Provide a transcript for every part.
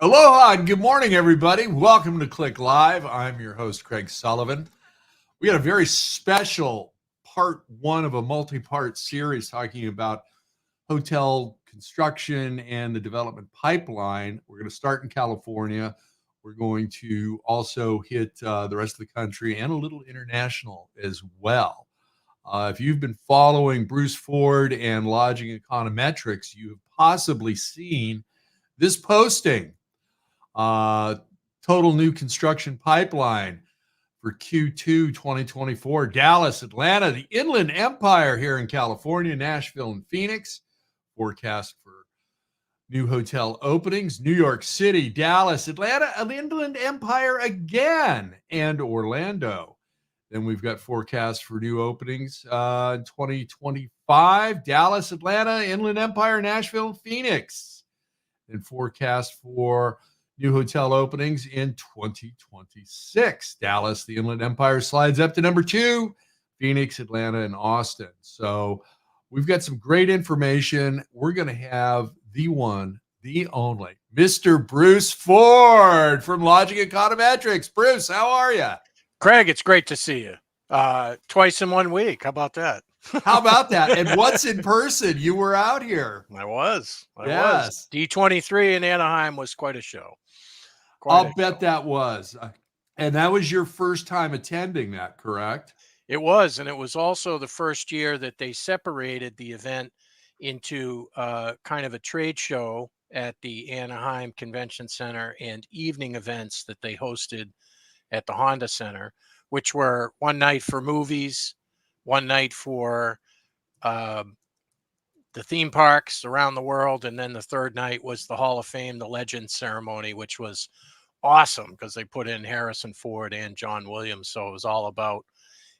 Aloha and good morning, everybody. Welcome to CLIC Live. I'm your host, Craig Sullivan. We had a very special part one of a multi-part series talking about hotel construction and the development pipeline. We're going to start in California. We're going to also hit the rest of the country and a little international as well. If you've been following Bruce Ford and Lodging Econometrics, you have possibly seen this posting. Total new construction pipeline for Q2 2024. Dallas, Atlanta, the Inland Empire here in California, Nashville, and Phoenix. Forecast for new hotel openings. New York City, Dallas, Atlanta, the Inland Empire again, and Orlando. Then we've got forecasts for new openings in 2025. Dallas, Atlanta, Inland Empire, Nashville, and Phoenix. And forecast for new hotel openings in 2026. Dallas, the Inland Empire slides up to number 2, Phoenix, Atlanta, and Austin. So we've got some great information. We're going to have the one, the only, Mr. Bruce Ford from Lodging Econometrics. Bruce, how are you? Craig, it's great to see you. Twice in 1 week. How about that? How about that? And what's in person? You were out here. I was. Yes. D23 in Anaheim was quite a show. I'll bet that was. And that was your first time attending that, correct? It was. And it was also the first year that they separated the event into kind of a trade show at the Anaheim Convention Center and evening events that they hosted at the Honda Center, which were one night for movies, one night for the theme parks around the world, and then the third night was the Hall of Fame, the Legends ceremony, which was awesome because they put in Harrison Ford and John Williams. So it was all about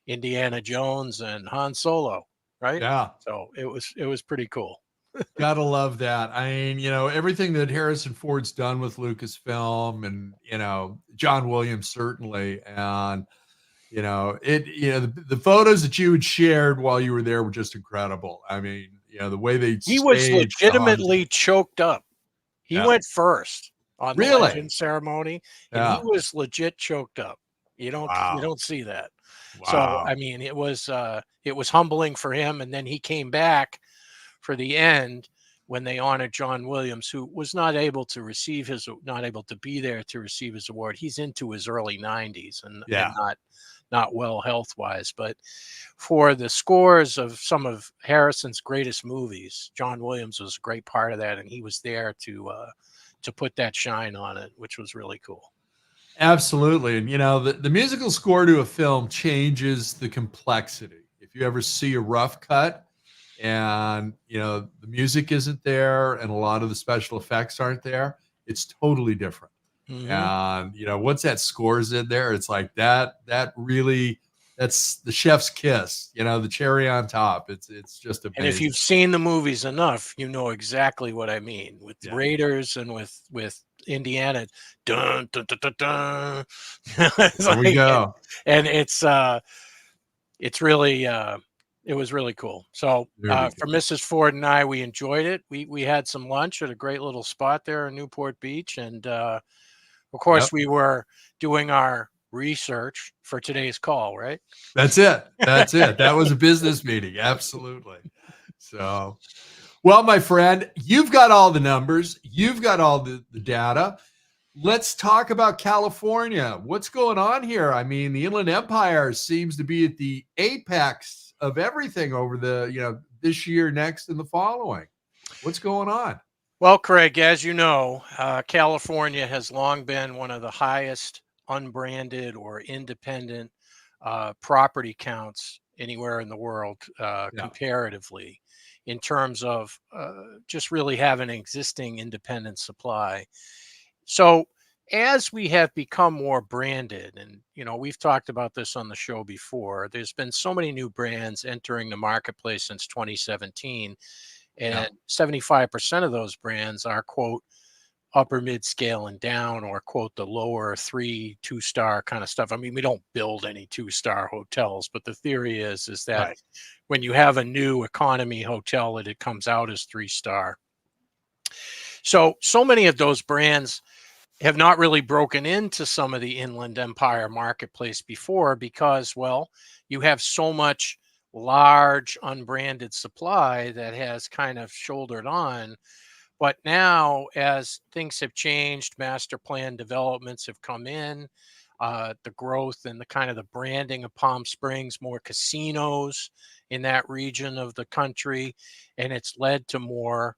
Indiana Jones and Han Solo, right? Yeah. So it was pretty cool. Gotta love that. I mean, everything that Harrison Ford's done with Lucasfilm and, John Williams certainly. And, the photos that you had shared while you were there were just incredible. I mean, the way he was legitimately choked up. He went first on the Legend ceremony, and he was legit choked up. You don't see that. Wow. So I mean, it was humbling for him, and then he came back for the end when they honored John Williams, who was not able to be there to receive his award. He's into his early 90s and not well health-wise, but for the scores of some of Harrison's greatest movies, John Williams was a great part of that, and he was there to put that shine on it, which was really cool. Absolutely. And, the musical score to a film changes the complexity. If you ever see a rough cut and, the music isn't there and a lot of the special effects aren't there, it's totally different. Mm-hmm. And, once that score's in there, it's like that really, that's the chef's kiss, the cherry on top. It's just amazing. And if you've seen the movies enough, you know exactly what I mean with Raiders and with Indiana. Dun, dun, dun, dun, dun. There we go. And it's really, it was really cool. So for Mrs. Ford and I, we enjoyed it. We had some lunch at a great little spot there in Newport Beach. And of course, we were doing our research for today's call, right? That's it. That was a business meeting. Absolutely. So, well, my friend, you've got all the numbers. You've got all the data. Let's talk about California. What's going on here? I mean, the Inland Empire seems to be at the apex of everything over the, this year, next, and the following. What's going on? Well, Craig, as you know, California has long been one of the highest unbranded or independent property counts anywhere in the world comparatively, in terms of just really having an existing independent supply. So as we have become more branded, and we've talked about this on the show before, there's been so many new brands entering the marketplace since 2017, and 75% of those brands are, quote, upper mid-scale and down, or, quote, the lower 2-star kind of stuff. I mean, we don't build any 2-star hotels, but the theory is that when you have a new economy hotel, that it comes out as 3-star. So many of those brands have not really broken into some of the Inland Empire marketplace before because, well, you have so much large unbranded supply that has kind of shouldered on. But now, as things have changed, master plan developments have come in, the growth and the kind of the branding of Palm Springs, more casinos in that region of the country, and it's led to more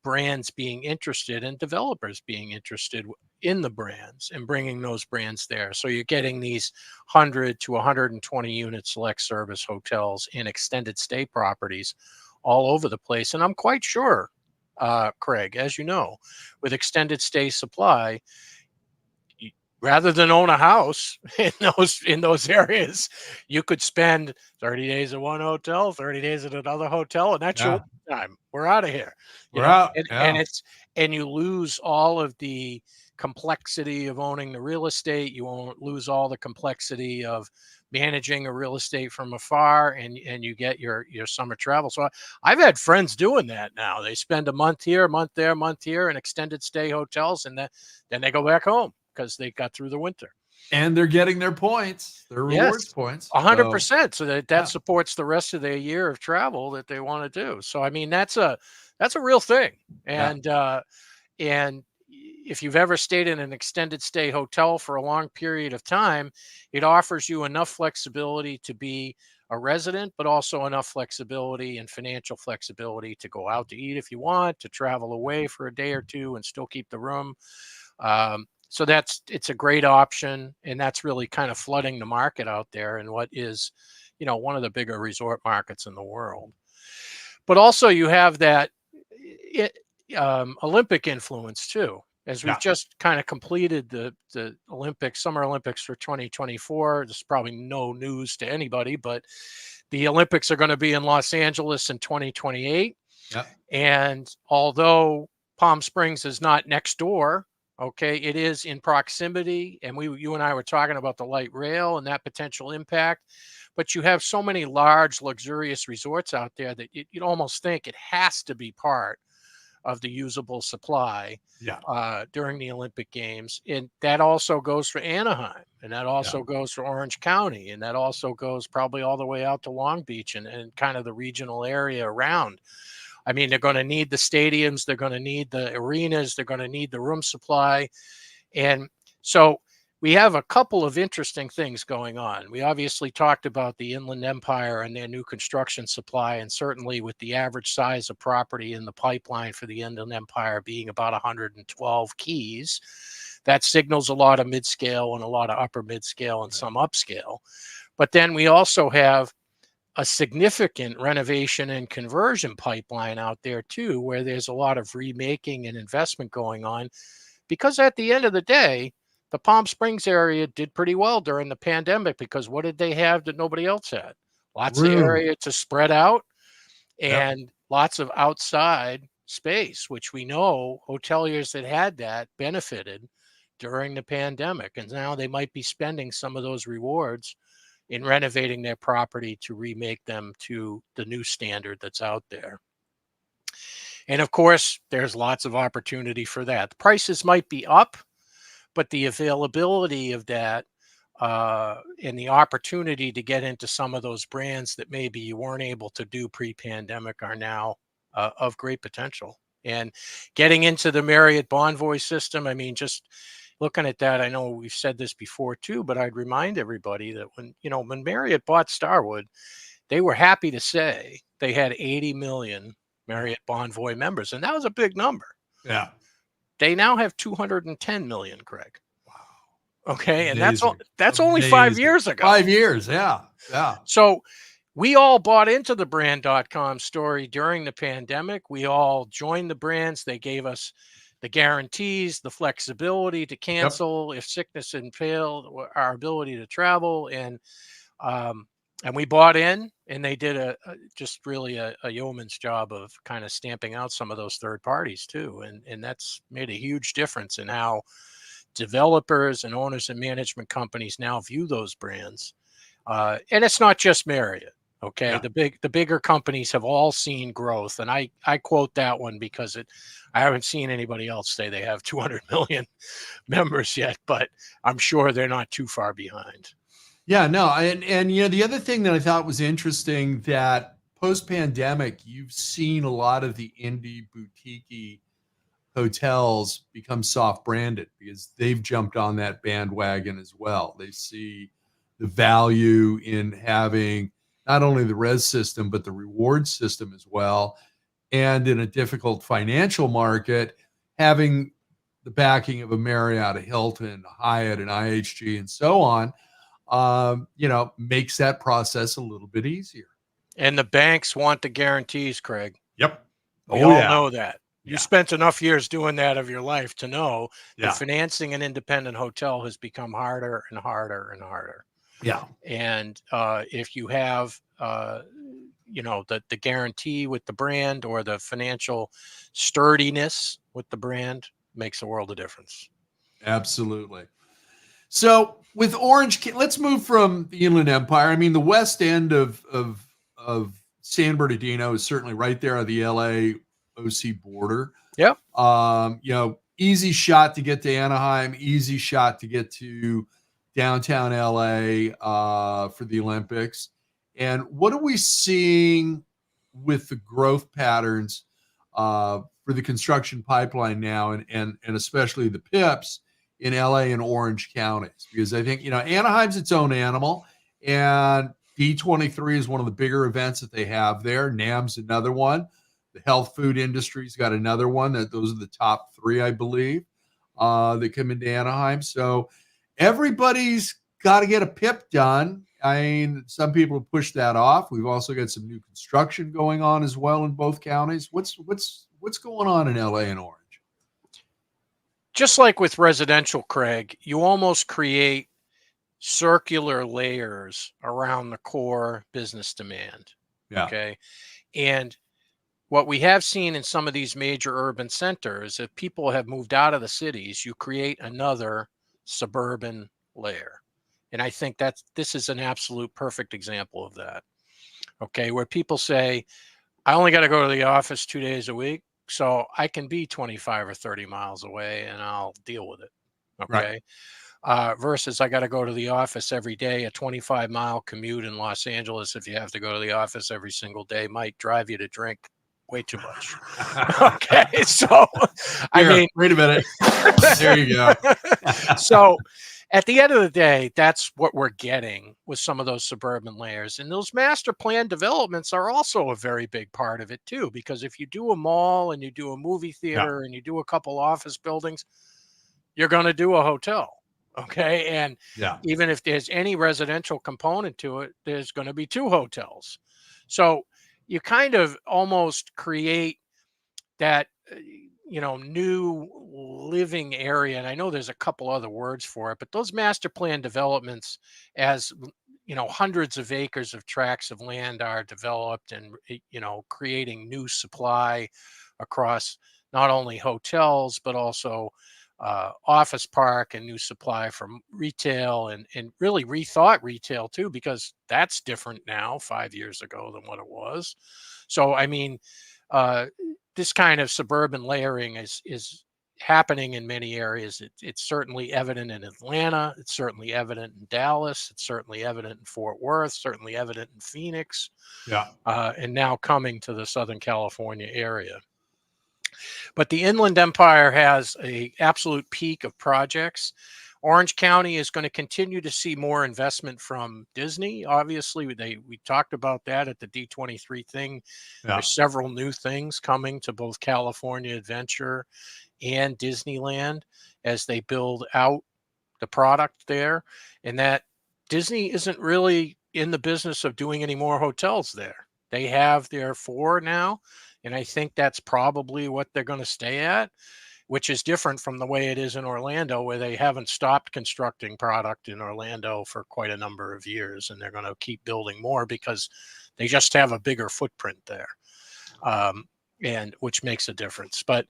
brands being interested and developers being interested in the brands and bringing those brands there. So you're getting these 100 to 120 unit select service hotels and extended stay properties all over the place. And I'm quite sure, Craig, as you know, with extended stay supply, rather than own a house in those areas, you could spend 30 days at one hotel, 30 days at another hotel, and that's your time. We're out of here. We're out. And you lose all of the complexity of owning the real estate. You won't lose all the complexity of managing a real estate from afar, and you get your summer travel. So I've had friends doing that now. They spend a month here, a month there, a month here in extended stay hotels, and then they go back home because they got through the winter. And they're geting their points, their rewards points. 100%. So that supports the rest of their year of travel that they want to do. So, I mean, that's a real thing. And, and if you've ever stayed in an extended stay hotel for a long period of time, it offers you enough flexibility to be a resident, but also enough flexibility and financial flexibility to go out to eat if you want, to travel away for a day or two and still keep the room. So it's a great option, and that's really kind of flooding the market out there in what is, one of the bigger resort markets in the world. But also you have that Olympic influence too, as we've just kind of completed the Summer Olympics for 2024. This is probably no news to anybody, but the Olympics are going to be in Los Angeles in 2028. And although Palm Springs is not next door, okay, it is in proximity, and you and I were talking about the light rail and that potential impact. But you have so many large, luxurious resorts out there that you'd almost think it has to be part of the usable supply during the Olympic Games. And that also goes for Anaheim, and that also goes for Orange County, and that also goes probably all the way out to Long Beach and kind of the regional area around. I mean, they're going to need the stadiums, they're going to need the arenas, they're going to need the room supply. And so we have a couple of interesting things going on. We obviously talked about the Inland Empire and their new construction supply, and certainly with the average size of property in the pipeline for the Inland Empire being about 112 keys, that signals a lot of mid-scale and a lot of upper mid-scale and some upscale. But then we also have a significant renovation and conversion pipeline out there too, where there's a lot of remaking and investment going on, because at the end of the day, the Palm Springs area did pretty well during the pandemic, because what did they have that nobody else had? Lots of area to spread out and lots of outside space, which we know hoteliers that had that benefited during the pandemic. And now they might be spending some of those rewards in renovating their property to remake them to the new standard that's out there. And of course, there's lots of opportunity for that. The prices might be up, but the availability of that and the opportunity to get into some of those brands that maybe you weren't able to do pre-pandemic are now of great potential. And getting into the Marriott Bonvoy system, I mean, just looking at that, I know we've said this before too, but I'd remind everybody that when Marriott bought Starwood, they were happy to say they had 80 million Marriott Bonvoy members, and that was a big number. Yeah. They now have 210 million, Craig. Wow. Okay, Amazing. and that's only 5 years ago. 5 years, yeah. So we all bought into the brand.com story during the pandemic. We all joined the brands. They gave us the guarantees, the flexibility to cancel if sickness and failed, our ability to travel, and we bought in, and they did just really a yeoman's job of kind of stamping out some of those third parties too, and that's made a huge difference in how developers and owners and management companies now view those brands. And it's not just Marriott. Okay. Yeah. The bigger companies have all seen growth. And I quote that one because I haven't seen anybody else say they have 200 million members yet, but I'm sure they're not too far behind. Yeah, no, and the other thing that I thought was interesting, that post-pandemic, you've seen a lot of the indie boutique hotels become soft branded because they've jumped on that bandwagon as well. They see the value in having not only the res system but the reward system as well, and in a difficult financial market, having the backing of a Marriott, a Hilton, a Hyatt, an IHG, and so on, makes that process a little bit easier. And the banks want the guarantees, Craig. Yep. We Oh all yeah. know that. You Yeah. spent enough years doing that of your life to know Yeah. that financing an independent hotel has become harder and harder and harder. Yeah. And if you have, the guarantee with the brand, or the financial sturdiness with the brand, makes a world of difference. Absolutely. So with Orange, let's move from the Inland Empire. I mean, the west end of San Bernardino is certainly right there on the LA OC border. Yep. Easy shot to get to Anaheim, easy shot to get to downtown LA for the Olympics. And what are we seeing with the growth patterns for the construction pipeline now, and especially the PIPs in LA and Orange counties? Because I think, Anaheim's its own animal, and D23 is one of the bigger events that they have there. NAM's another one. The health food industry's got another one. Those are the top three, I believe, that come into Anaheim. So everybody's got to get a PIP done. I mean, some people have pushed that off. We've also got some new construction going on as well in both counties. What's going on in LA and Orange? Just like with residential, Craig, you almost create circular layers around the core business demand. Yeah. Okay. And what we have seen in some of these major urban centers, if people have moved out of the cities, you create another suburban layer. And I think this is an absolute perfect example of that. Okay. Where people say, I only got to go to the office 2 days a week, so I can be 25 or 30 miles away and I'll deal with it. Okay. Right. Versus I got to go to the office every day. A 25-mile commute in Los Angeles, if you have to go to the office every single day, might drive you to drink way too much. Okay. So, Wait a minute. There you go. So at the end of the day, that's what we're getting with some of those suburban layers. And those master plan developments are also a very big part of it too, because if you do a mall and you do a movie theater and you do a couple office buildings, you're going to do a hotel. Okay. And even if there's any residential component to it, there's going to be 2 hotels. So you kind of almost create that, new living area. And I know there's a couple other words for it, but those master plan developments, as hundreds of acres of tracts of land are developed, and, creating new supply across not only hotels, but also office park, and new supply from retail, and really rethought retail too, because that's different now 5 years ago than what it was. So, I mean, this kind of suburban layering is happening in many areas. It's certainly evident in Atlanta. It's certainly evident in Dallas. It's certainly evident in Fort Worth. Certainly evident in Phoenix. And now coming to the Southern California area. But the Inland Empire has an absolute peak of projects. Orange County is going to continue to see more investment from Disney. Obviously, we talked about that at the D23 thing. There's several new things coming to both California Adventure and Disneyland as they build out the product there. And that Disney isn't really in the business of doing any more hotels there. They have their 4 now. And I think that's probably what they're going to stay at, which is different from the way it is in Orlando, where they haven't stopped constructing product in Orlando for quite a number of years. And they're going to keep building more because they just have a bigger footprint there, and which makes a difference. But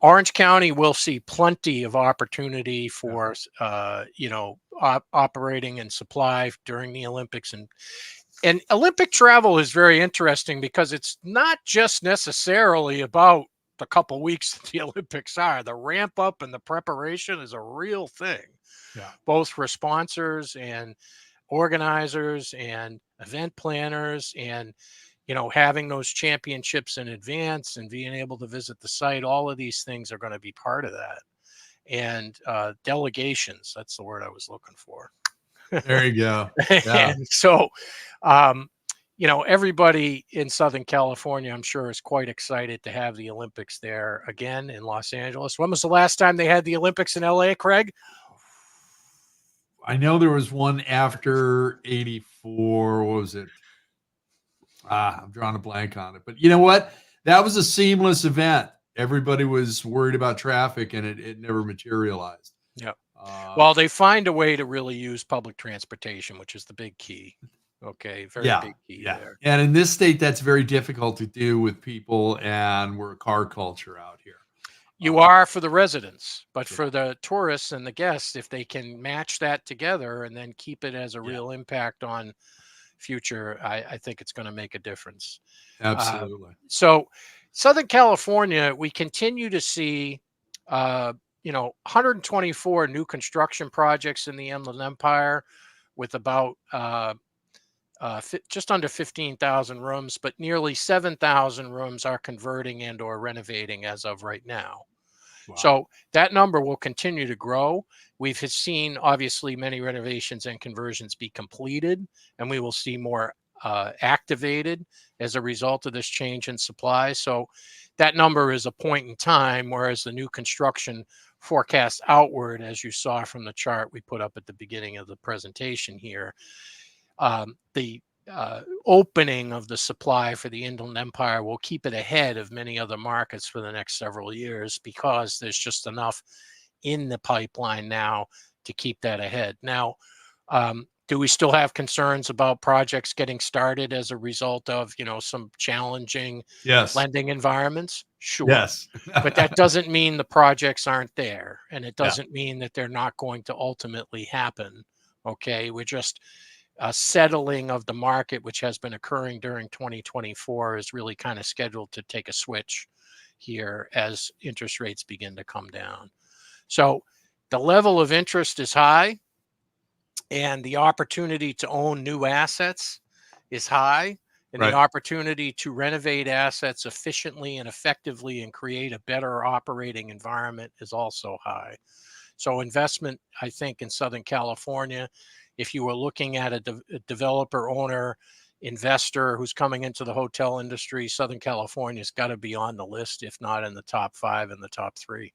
Orange County will see plenty of opportunity for, operating and supply during the Olympics. And And Olympic travel is very interesting because it's not just necessarily about the couple weeks that the Olympics are. The ramp up and the preparation is a real thing, Yeah. both for sponsors and organizers and event planners, and having those championships in advance and being able to visit the site. All of these things are going to be part of that. And delegations, that's the word I was looking for. There you go. Yeah. And so, um, everybody in Southern California, I'm sure, is quite excited to have the Olympics there again in Los Angeles. When was the last time they had the Olympics in LA, Craig? I know there was one after 84. What was it? I'm drawing a blank on it. But you know what? That was a seamless event. Everybody was worried about traffic, and it never materialized. Yeah. Uh, Well, they find a way to really use public transportation, which is the big key. Okay, very big key there. And in this state, that's very difficult to do with people, and we're a car culture out here. You are for the residents, but for the tourists and the guests, if they can match that together and then keep it as a real impact on future, I think it's going to make a difference. Absolutely. So Southern California, we continue to see, 124 new construction projects in the Inland Empire with about just under 15,000 rooms, but nearly 7,000 rooms are converting and or renovating as of right now. Wow. So that number will continue to grow. We've seen, obviously, many renovations and conversions be completed, and we will see more activated as a result of this change in supply. So that number is a point in time, whereas the new construction forecast outward, as you saw from the chart we put up at the beginning of the presentation here, the opening of the supply for the Inland Empire will keep it ahead of many other markets for the next several years, because there's just enough in the pipeline now to keep that ahead. Now, do we still have concerns about projects getting started as a result of, some challenging lending environments? Sure. Yes. But that doesn't mean the projects aren't there, and it doesn't mean that they're not going to ultimately happen. Okay. We're just settling of the market, which has been occurring during 2024, is really kind of scheduled to take a switch here as interest rates begin to come down. So the level of interest is high, and the opportunity to own new assets is high, and the opportunity to renovate assets efficiently and effectively and create a better operating environment is also high. So investment, I think, in Southern California, if you were looking at a developer, owner, investor who's coming into the hotel industry, Southern California's got to be on the list, if not in the top 5, in the top 3.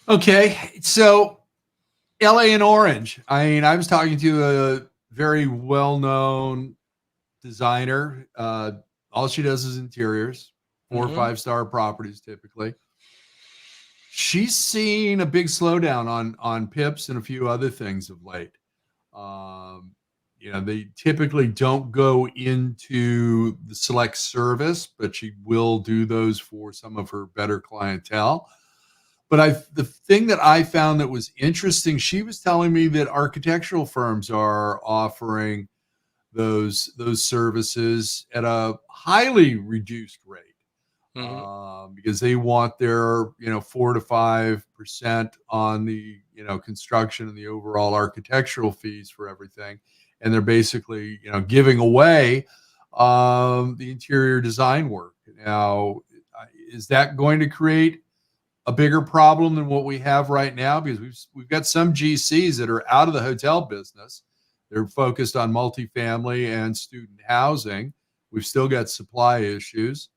Okay, so LA and Orange. I mean, I was talking to a very well-known designer. All she does is interiors, 4 or 5-star properties typically. She's seen a big slowdown on PIPs and a few other things of late. They typically don't go into the select service, but she will do those for some of her better clientele. But the thing that I found that was interesting, she was telling me that architectural firms are offering those services at a highly reduced rate. Because they want their 4 to 5% on the construction and the overall architectural fees for everything, and they're basically giving away the interior design work. Now, is that going to create a bigger problem than what we have right now? Because we've got some GCs that are out of the hotel business. They're focused on multifamily and student housing. We've still got supply issues.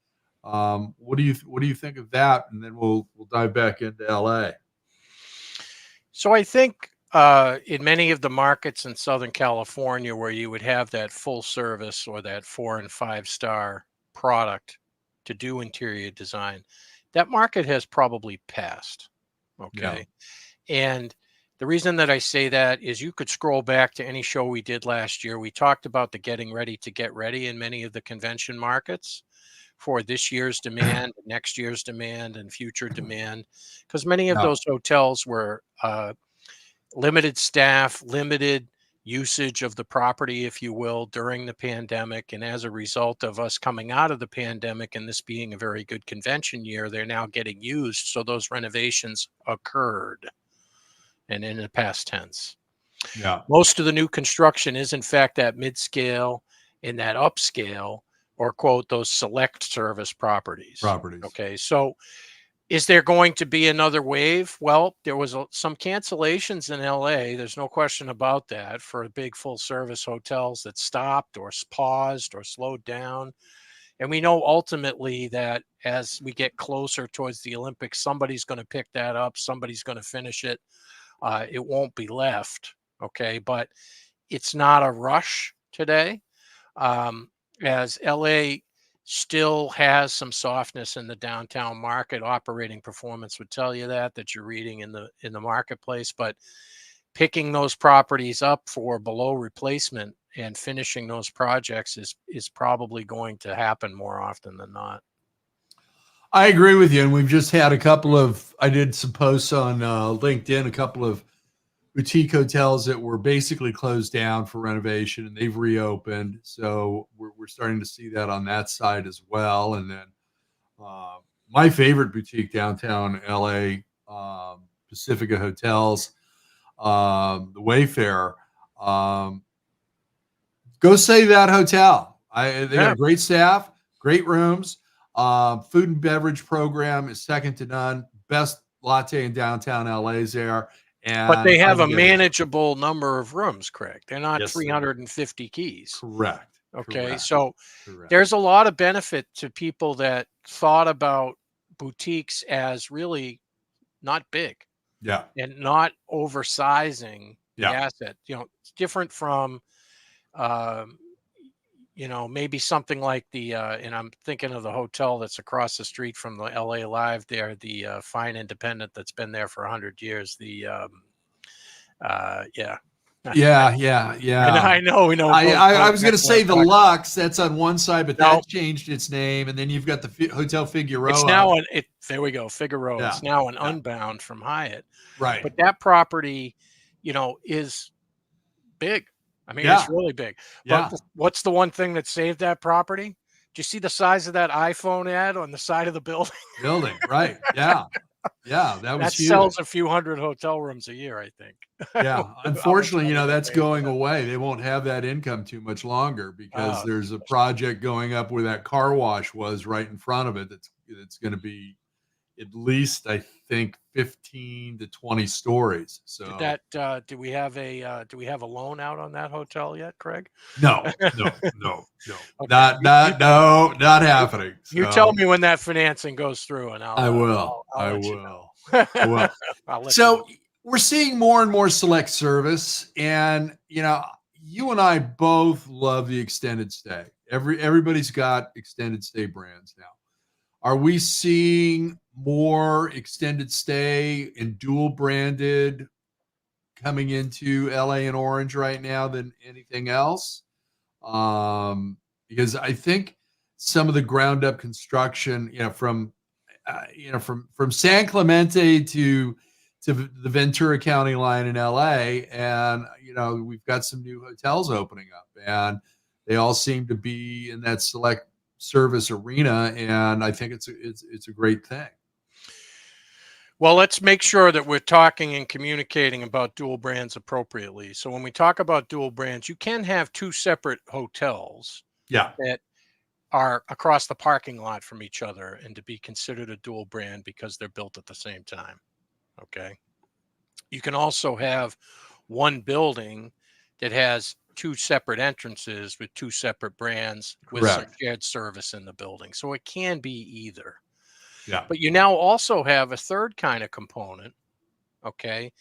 What do you think of that? And then we'll dive back into LA. So I think in many of the markets in Southern California where you would have that full service or that 4 and 5-star product to do interior design, that market has probably passed. Okay. Yeah. And the reason that I say that is you could scroll back to any show we did last year. We talked about the getting ready to get ready in many of the convention markets for this year's demand, next year's demand, and future demand, because many of those hotels were limited staff, limited usage of the property, if you will, during the pandemic. And as a result of us coming out of the pandemic and this being a very good convention year, they're now getting used. So those renovations occurred, and in the past tense. Yeah. Most of the new construction is, in fact, that mid-scale and that upscale, or quote, those select service properties. Okay. So is there going to be another wave? Well, there was some cancellations in LA. There's no question about that, for big full service hotels that stopped or paused or slowed down. And we know ultimately that as we get closer towards the Olympics, somebody's going to pick that up. Somebody's going to finish it. It won't be left. Okay. But it's not a rush today. As LA still has some softness in the downtown market. Operating performance would tell you that you're reading in the marketplace, but picking those properties up for below replacement and finishing those projects is probably going to happen more often than not. I agree with you. And we've just had I did some posts on LinkedIn, a couple of boutique hotels that were basically closed down for renovation, and they've reopened. So we're starting to see that on that side as well. And then my favorite boutique downtown LA, Pacifica Hotels, the Wayfarer. Go save that hotel. They got a great staff, great rooms. Food and beverage program is second to none. Best latte in downtown LA is there. But they have a manageable number of rooms, Craig. They're not 350 keys. Correct. Okay. Correct. So there's a lot of benefit to people that thought about boutiques as really not big. Yeah. And not oversizing the asset. It's different from, maybe something like and I'm thinking of the hotel that's across the street from the LA Live there, the Fine Independent that's been there for 100 years. Yeah. I know. I was going to say the Lux. That's on one side, but that changed its name, and then you've got the Hotel Figueroa. It's now there we go, Figueroa. It's now an Unbound from Hyatt. Right. But that property, is big. I mean, it's really big. But what's the one thing that saved that property? Do you see the size of that iPhone ad on the side of the building? Right. Yeah. Yeah, that huge. Sells a few hundred hotel rooms a year, I think. Yeah. Unfortunately, that's going away. They won't have that income too much longer because there's a project going up where that car wash was right in front of it. That's going to be at least, I think, 15 to 20 stories. So do we have a loan out on that hotel yet, Craig? No. Okay. Not happening. You tell me when that financing goes through, and I will. So we're seeing more and more select service, and you and I both love the extended stay. Everybody's got extended stay brands now. Are we seeing more extended stay and dual branded coming into LA and Orange right now than anything else? Because I think some of the ground up construction, from San Clemente to the Ventura County line in LA, and we've got some new hotels opening up, and they all seem to be in that select service arena, and I think it's a great thing. Well, let's make sure that we're talking and communicating about dual brands appropriately. So when we talk about dual brands, you can have two separate hotels that are across the parking lot from each other and to be considered a dual brand because they're built at the same time. Okay. You can also have one building that has two separate entrances with two separate brands with some shared service in the building. So it can be either. Yeah. But you now also have a third kind of component, okay,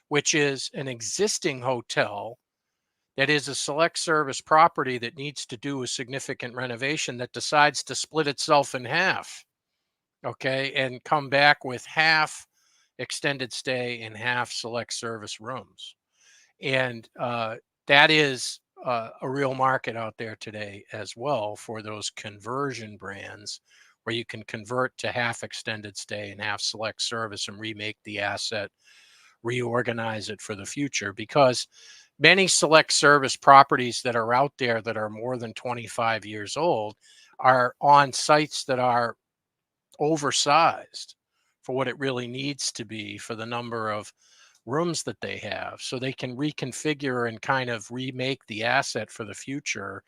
which is an existing hotel that is a select service property that needs to do a significant renovation that decides to split itself in half, okay, and come back with half extended stay and half select service rooms. And that is a real market out there today as well for those conversion brands where you can convert to half extended stay and half select service and remake the asset, reorganize it for the future. Because many select service properties that are out there that are more than 25 years old are on sites that are oversized for what it really needs to be for the number of rooms that they have. So they can reconfigure and kind of remake the asset for the future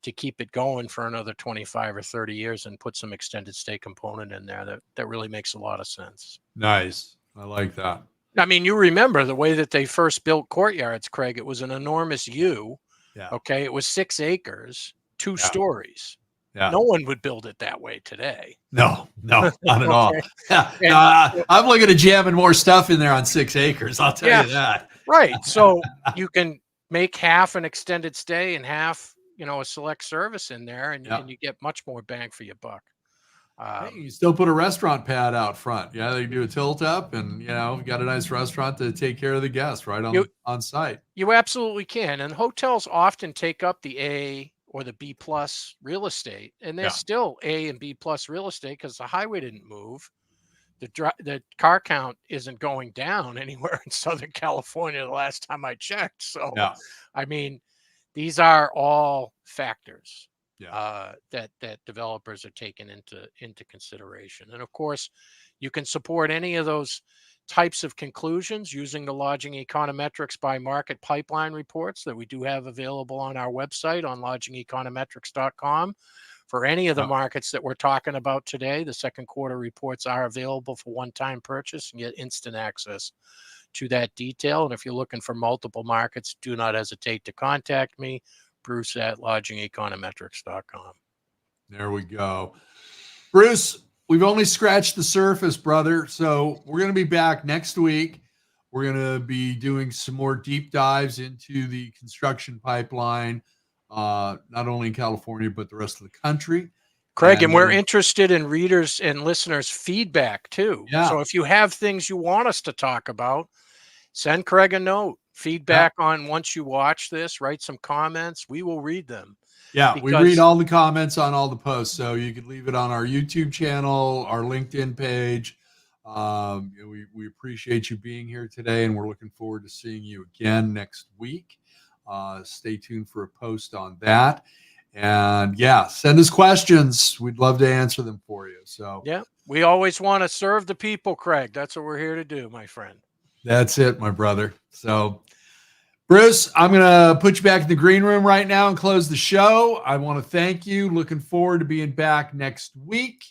to keep it going for another 25 or 30 years and put some extended stay component in there. That really makes a lot of sense. Nice. I like that. I mean, you remember the way that they first built courtyards, Craig. It was an enormous U. Yeah. Okay. It was 6 acres, 2 stories. Yeah. No one would build it that way today. No, not at all. Okay. Yeah. And- I'm looking at jamming more stuff in there on 6 acres. I'll tell you that. Right. So you can make half an extended stay and half, a select service in there, and you get much more bang for your buck. Hey, you still put a restaurant pad out front. Yeah, they do a tilt up, and you got a nice restaurant to take care of the guests right on site. You absolutely can. And hotels often take up the A or the B plus real estate, and there's still A and B plus real estate because the highway didn't move. The car count isn't going down anywhere in Southern California the last time I checked. So, I mean, these are all factors that developers are taking into consideration. And of course, you can support any of those types of conclusions using the Lodging Econometrics by Market pipeline reports that we do have available on our website on lodgingeconometrics.com. For any of the markets that we're talking about today, the second quarter reports are available for one-time purchase and get instant access to that detail. And if you're looking for multiple markets, do not hesitate to contact me, Bruce at lodgingeconometrics.com. There we go. Bruce, we've only scratched the surface, brother. So we're going to be back next week. We're going to be doing some more deep dives into the construction pipeline, not only in California, but the rest of the country. Craig, and we're interested in readers and listeners' feedback too. Yeah. So if you have things you want us to talk about, send Craig a note. Feedback on once you watch this, write some comments. We will read them. Yeah, we read all the comments on all the posts. So you can leave it on our YouTube channel, our LinkedIn page. We appreciate you being here today, and we're looking forward to seeing you again next week. Stay tuned for a post on that. And send us questions. We'd love to answer them for you. So we always want to serve the people, Craig. That's what we're here to do, my friend. That's it, my brother. So, Bruce, I'm going to put you back in the green room right now and close the show. I want to thank you. Looking forward to being back next week.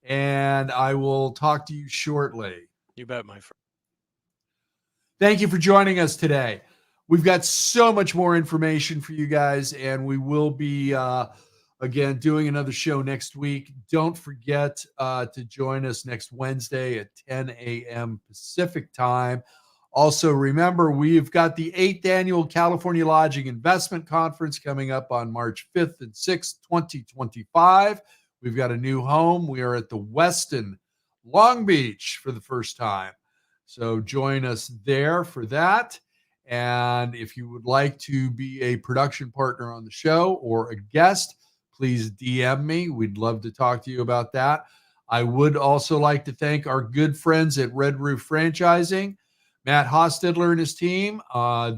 And I will talk to you shortly. You bet, my friend. Thank you for joining us today. We've got so much more information for you guys, and we will be, again, doing another show next week. Don't forget to join us next Wednesday at 10 a.m. Pacific time. Also, remember, we've got the 8th Annual California Lodging Investment Conference coming up on March 5th and 6th, 2025. We've got a new home. We are at the Westin Long Beach for the first time. So join us there for that. And if you would like to be a production partner on the show or a guest, please DM me. We'd love to talk to you about that. I would also like to thank our good friends at Red Roof Franchising, Matt Hostedler and his team.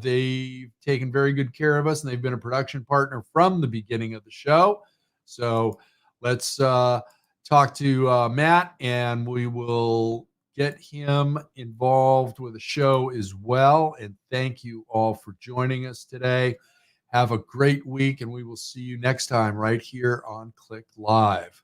They've taken very good care of us, and they've been a production partner from the beginning of the show. So let's talk to Matt, and we will get him involved with the show as well. And thank you all for joining us today. Have a great week, and we will see you next time right here on CLIC Live.